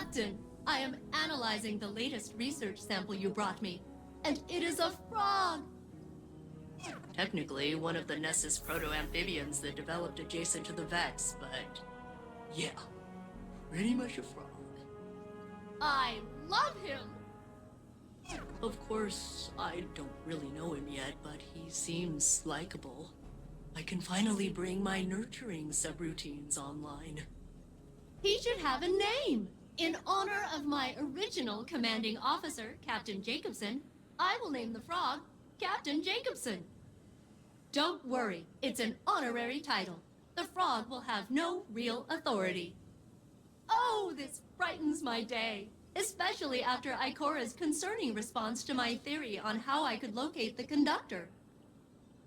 Captain, I am analyzing the latest research sample you brought me, and it is a frog! Technically, one of the Nessus proto-amphibians that developed adjacent to the Vex, but... yeah, pretty much a frog. I love him! Of course, I don't really know him yet, but he seems likable. I can finally bring my nurturing subroutines online. He should have a name! In honor of my original commanding officer, Captain Jacobson, I will name the frog Captain Jacobson. Don't worry, it's an honorary title. The frog will have no real authority. Oh, this brightens my day, especially after Ikora's concerning response to my theory on how I could locate the conductor.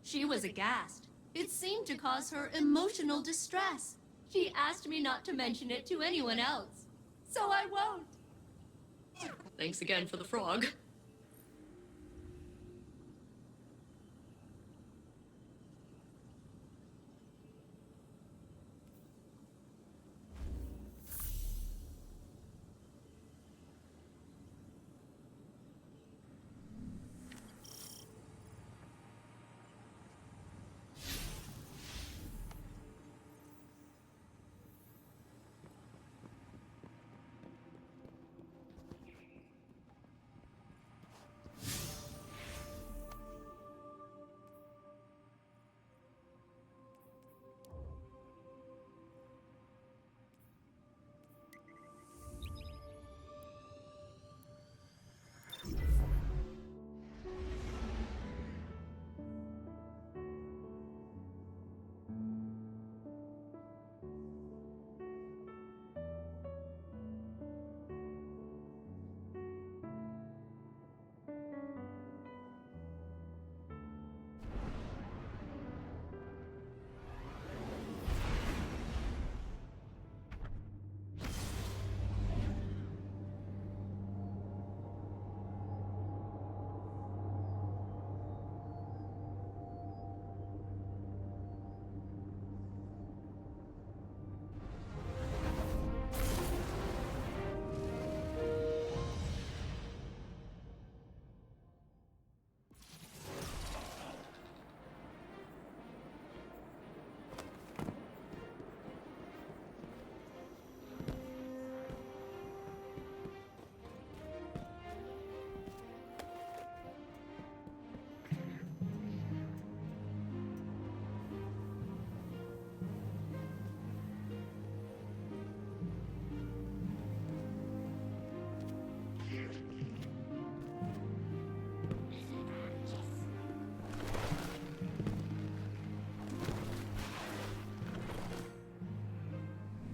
She was aghast. It seemed to cause her emotional distress. She asked me not to mention it to anyone else, so I won't. Thanks again for the frog.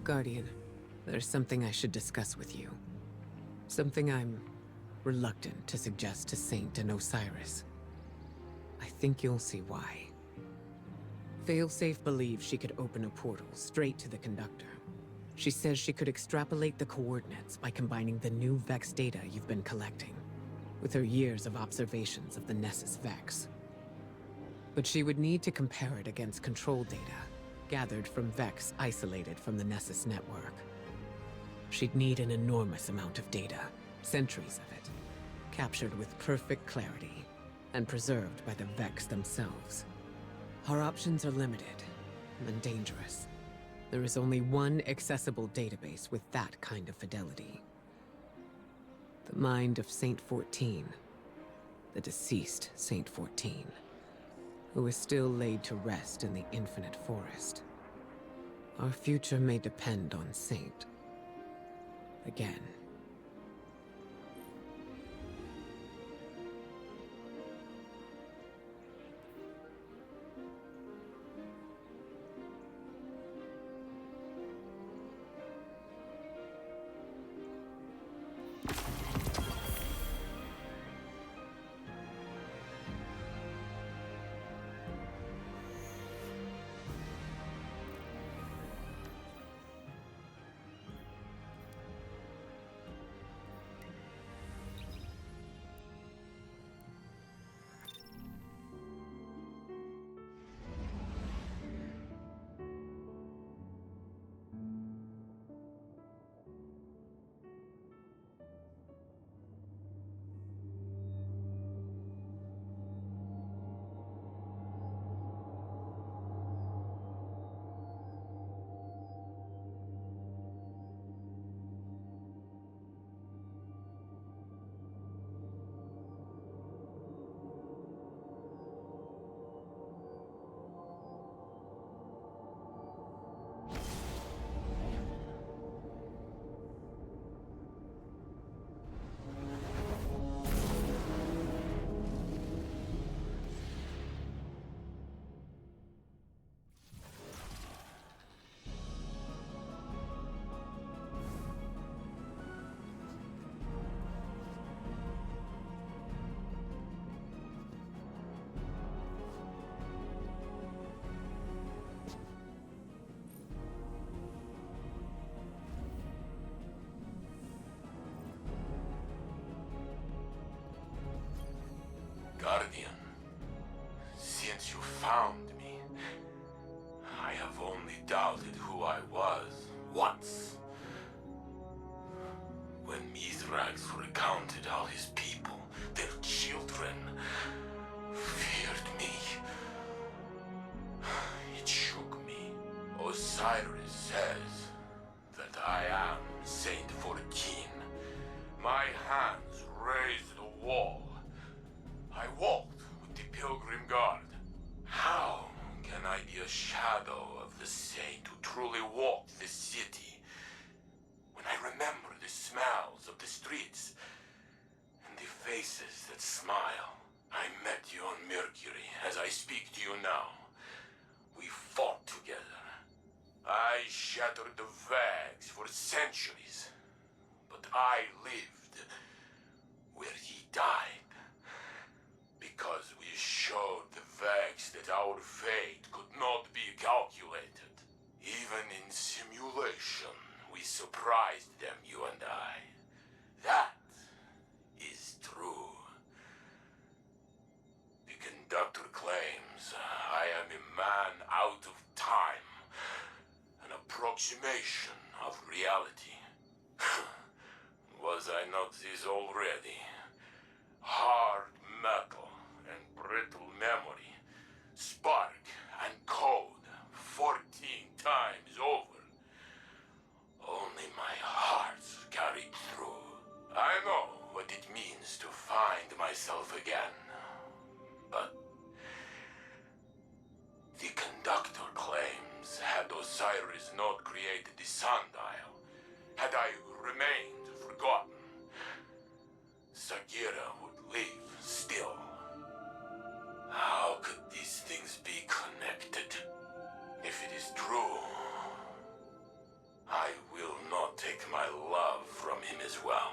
Guardian, there's something I should discuss with you. Something I'm reluctant to suggest to Saint and Osiris. I think you'll see why. Failsafe believes she could open a portal straight to the conductor. She says she could extrapolate the coordinates by combining the new Vex data you've been collecting with her years of observations of the Nessus Vex. But she would need to compare it against control data gathered from Vex isolated from the Nessus network. She'd need an enormous amount of data, centuries of it, captured with perfect clarity and preserved by the Vex themselves. Our options are limited and dangerous. There is only one accessible database with that kind of fidelity. The mind of Saint 14, the deceased Saint 14. Who is still laid to rest in the infinite forest. Our future may depend on Saint. Again. Thrax recounted how his people, their children, feared me. It shook me. Osiris says that I am Saint 14. My hands raised the wall. I walked with the Pilgrim Guard. How can I be a shadow of the saint who truly walked the city when I remember the smells of the streets and the faces that smile? I met you on Mercury as I speak to you now. We fought together. I shattered the Vags for centuries, but I lived where he died. Because we showed the Vags that our fate could not be calculated. Even in simulation, we surprised them, you and I. That is true. The conductor claims I am a man out of time, an approximation of reality. Was I not this already? Hard metal and brittle memory, spark and code 14 times over. Only my heart carried through. I know what it means to find myself again. But the conductor claims had Osiris not created the sundial, had I remained forgotten, Sagira would live still. How could these things be connected? If it is true, I will not take my love from him as well.